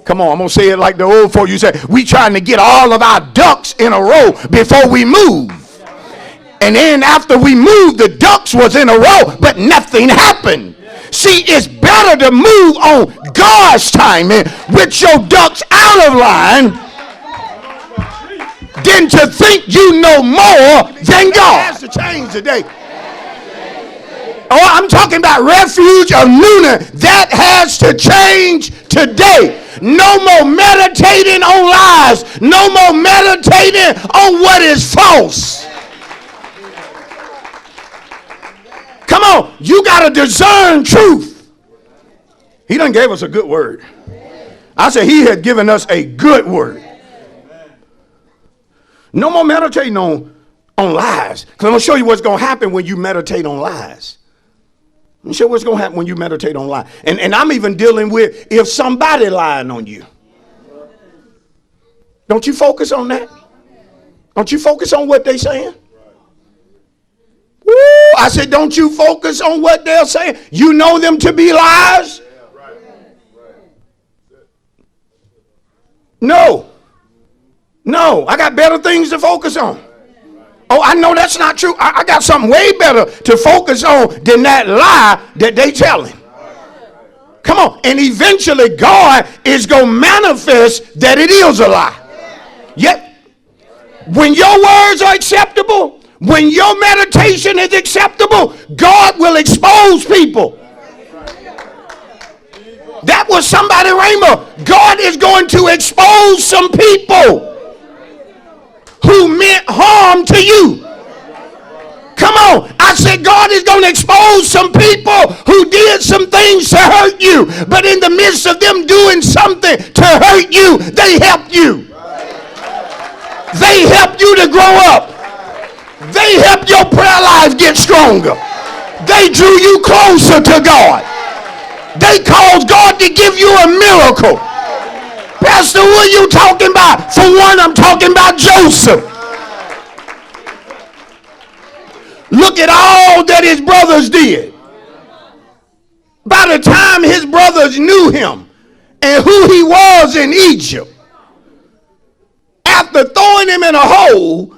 Come on, I'm going to say it like the old folk. You say, we trying to get all of our ducks in a row before we move. And then after we moved, the ducks was in a row, but nothing happened. See, it's better to move on God's timing with your ducks out of line than to think you know more than God. That has to change today. Oh, I'm talking about refuge of Noonan. That has to change today. No more meditating on lies. No more meditating on what is false. Come on, you got to discern truth. He done gave us a good word. I said he had given us a good word. No more meditating on lies. Because I'm going to show you what's going to happen when you meditate on lies. Let me show you what's going to happen when you meditate on lies. And I'm even dealing with if somebody lying on you. Don't you focus on that? Don't you focus on what they saying? Woo! I said, don't you focus on what they're saying. You know them to be lies? No. No, I got better things to focus on. Oh, I know that's not true. I got something way better to focus on than that lie that they telling. Come on. And eventually God is going to manifest that it is a lie. Yet, when your words are acceptable, when your meditation is acceptable, God will expose people. That was somebody, Rhema. God is going to expose some people who meant harm to you. Come on. I said God is going to expose some people who did some things to hurt you. But in the midst of them doing something to hurt you, they helped you. They helped you to grow up. They helped your prayer life get stronger. They drew you closer to God. They caused God to give you a miracle. Pastor, what are you talking about? For one, I'm talking about Joseph. Look at all that his brothers did. By the time his brothers knew him and who he was in Egypt, after throwing him in a hole,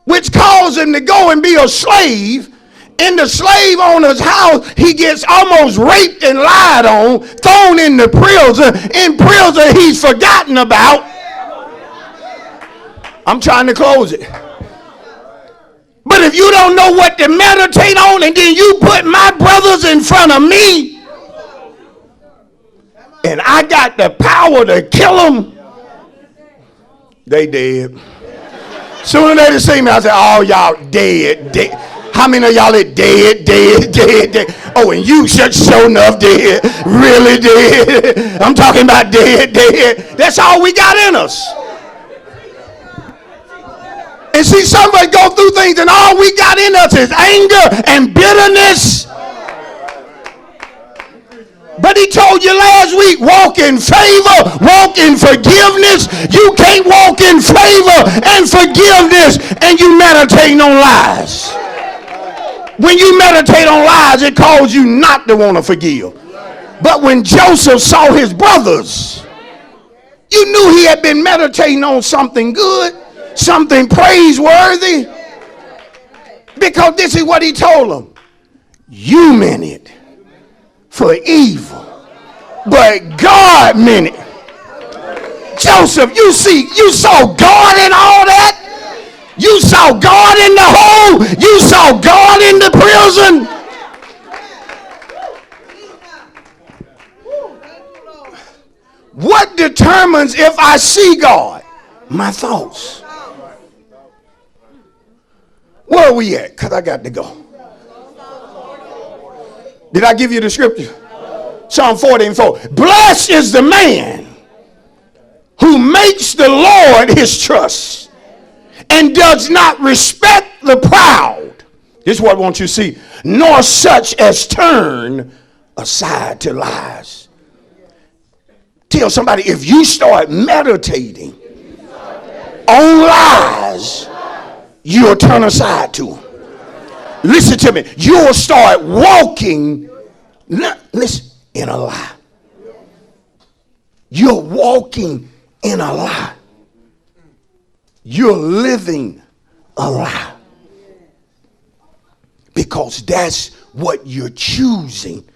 which caused him to go and be a slave, in the slave owner's house, he gets almost raped and lied on, thrown into prison. In prison, he's forgotten about. I'm trying to close it. But if you don't know what to meditate on, and then you put my brothers in front of me, and I got the power to kill them, they dead. Soon as they see me, I say, oh, y'all dead, dead. How many of y'all are dead? Oh, and you sure enough dead. Really dead. I'm talking about dead. That's all we got in us. And see, somebody go through things and all we got in us is anger and bitterness. But he told you last week, walk in favor, walk in forgiveness. You can't walk in favor and forgiveness and you meditating on lies. When you meditate on lies, it causes you not to want to forgive. But when Joseph saw his brothers, you knew he had been meditating on something good, something praiseworthy. Because this is what he told them. You meant it for evil, but God meant it. Joseph, you saw God in all that? You saw God in the hole. You saw God in the prison. What determines if I see God? My thoughts. Where are we at? Because I got to go. Did I give you the scripture? Psalm 40:4. Blessed is the man who makes the Lord his trust and does not respect the proud. This is what I want you to see. Nor such as turn aside to lies. Tell somebody, if you start meditating on lies, you'll turn aside to them. Listen to me. You'll start walking, listen, in a lie. You're walking in a lie. You're living a lie. Because that's what you're choosing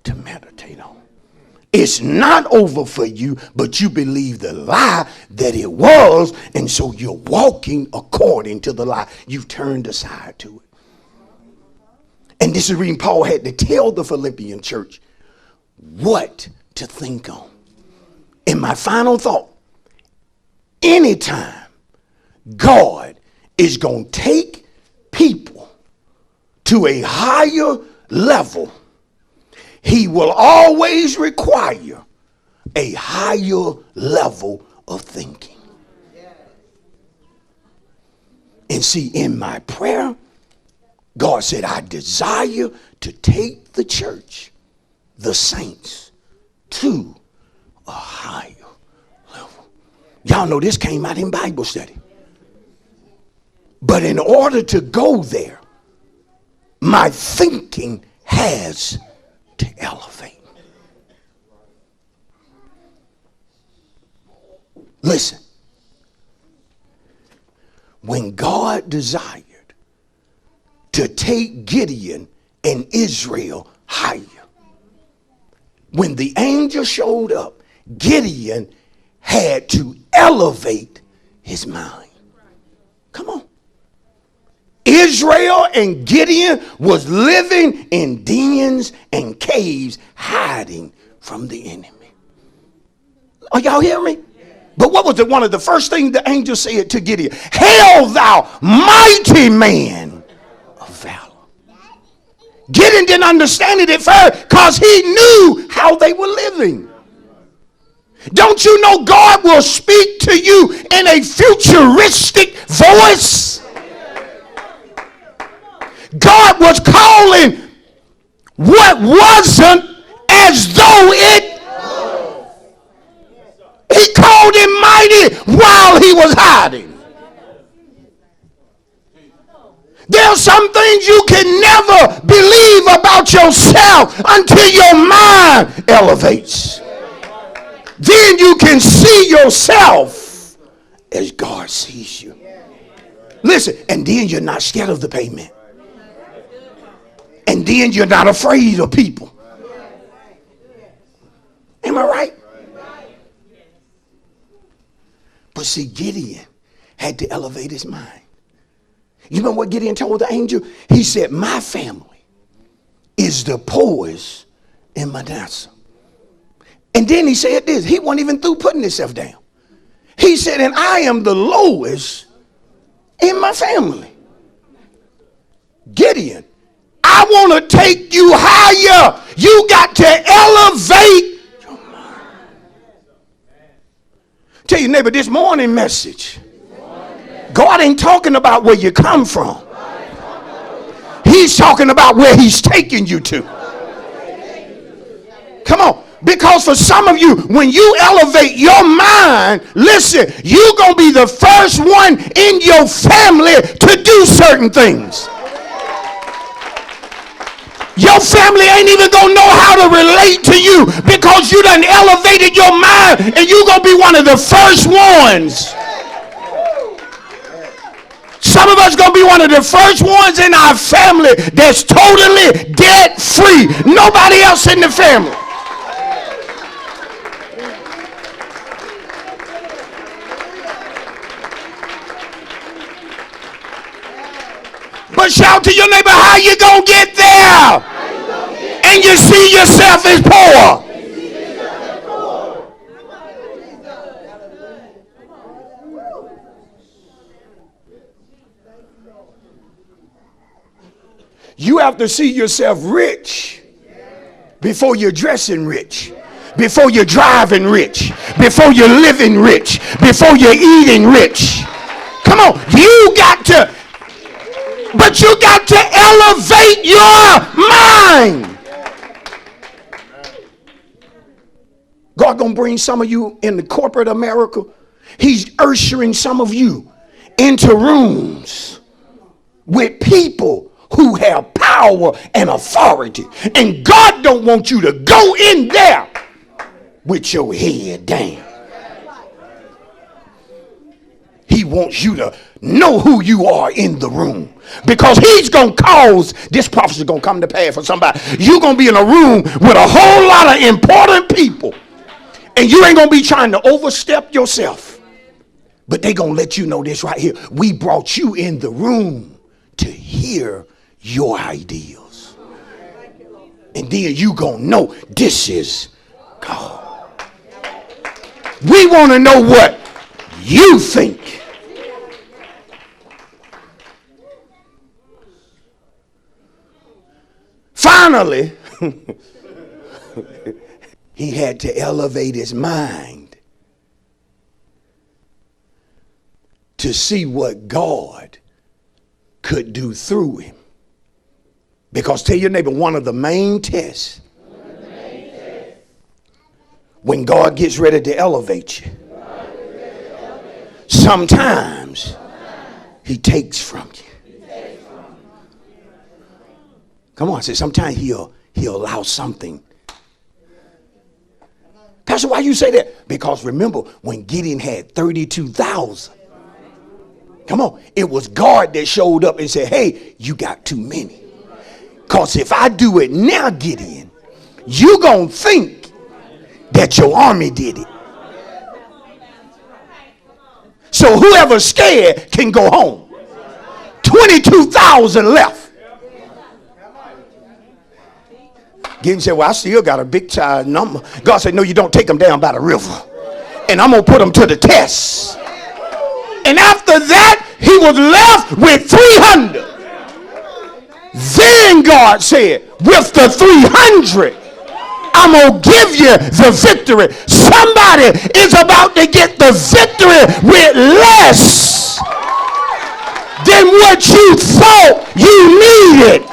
to meditate on. It's not over for you, but you believe the lie that it was, and so you're walking according to the lie. You've turned aside to it. And this is the reason Paul had to tell the Philippian church what to think on. And my final thought, anytime God is going to take people to a higher level, he will always require a higher level of thinking. And see, in my prayer, God said, I desire to take the church, the saints, to a higher level. Y'all know this came out in Bible study. But in order to go there, my thinking has to elevate. Listen, when God desired to take Gideon and Israel higher, when the angel showed up, Gideon had to elevate his mind. Come on. Israel and Gideon was living in dens and caves, hiding from the enemy. Are y'all hearing me? But what was one of the first things the angel said to Gideon? Hail thou mighty man of valor. Gideon didn't understand it at first because he knew how they were living. Don't you know God will speak to you in a futuristic voice? God was calling what wasn't as though it was. He called him mighty while he was hiding. There are some things you can never believe about yourself until your mind elevates. Then you can see yourself as God sees you. Listen, and then you're not scared of the pavement. And then you're not afraid of people. Am I right? But see, Gideon had to elevate his mind. You know what Gideon told the angel? He said, my family is the poorest in Manasseh. And then he said this. He wasn't even through putting himself down. He said, and I am the lowest in my family. Gideon, I want to take you higher. You got to elevate your mind. Tell your neighbor, this morning message, God ain't talking about where you come from. He's talking about where he's taking you to. Come on. Because for some of you, when you elevate your mind, listen, you're going to be the first one in your family to do certain things. Your family ain't even gonna know how to relate to you because you done elevated your mind, and you're gonna be one of the first ones. Some of us gonna be one of the first ones in our family that's totally debt free. Nobody else in the family. But shout to your neighbor, how you gonna get there? And you see yourself as poor. You have to see yourself rich before you're dressing rich, before you're driving rich, before you're living rich, before you're eating rich. Come on, you got to. But you got to elevate your mind. God gonna bring some of you in the corporate America. He's ushering some of you into rooms with people who have power and authority. And God don't want you to go in there with your head down. He wants you to know who you are in the room, because he's going to cause this prophecy going to come to pass for somebody. You're going to be in a room with a whole lot of important people, and you ain't going to be trying to overstep yourself. But they going to let you know this right here. We brought you in the room to hear your ideals. And then you going to know this is God. We want to know what you think. Finally, he had to elevate his mind to see what God could do through him. Because tell your neighbor, one of the main tests when God gets ready to elevate you, sometimes he takes from you. Come on, say sometimes he'll allow something. Pastor, why you say that? Because remember, when Gideon had 32,000, come on, it was God that showed up and said, hey, you got too many. Because if I do it now, Gideon, you gonna think that your army did it. So whoever's scared can go home. 22,000 left. Gideon said, well, I still got a big child number. God said, no, you don't. Take them down by the river, and I'm going to put them to the test. And after that, he was left with 300. Then God said, with the 300, I'm going to give you the victory. Somebody is about to get the victory with less than what you thought you needed.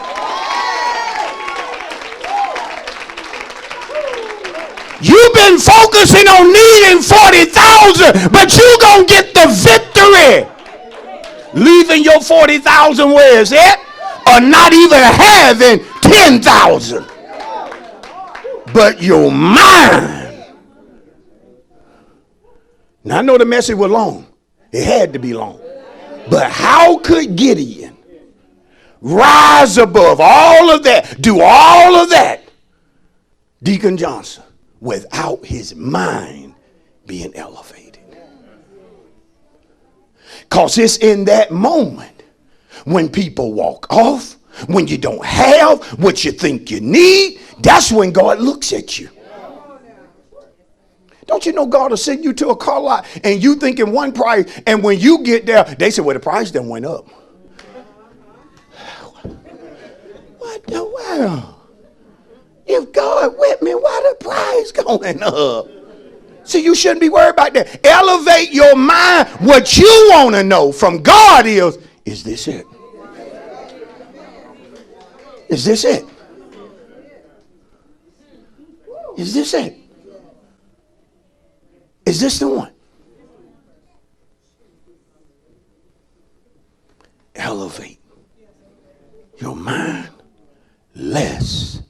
You've been focusing on needing 40,000, but you're going to get the victory. Leaving your 40,000 where is it? Or not even having 10,000. But your mind. Now I know the message was long. It had to be long. But how could Gideon rise above all of that, do all of that, Deacon Johnson, without his mind being elevated? Because it's in that moment when people walk off, when you don't have what you think you need, that's when God looks at you. Don't you know God will send you to a car lot and you thinking one price, and when you get there, they say, well, the price done went up. What the world? If God with me, why the price going up? So you shouldn't be worried about that. Elevate your mind. What you want to know from God is this it? Is this it? Is this it? Is this the one? Elevate your mind less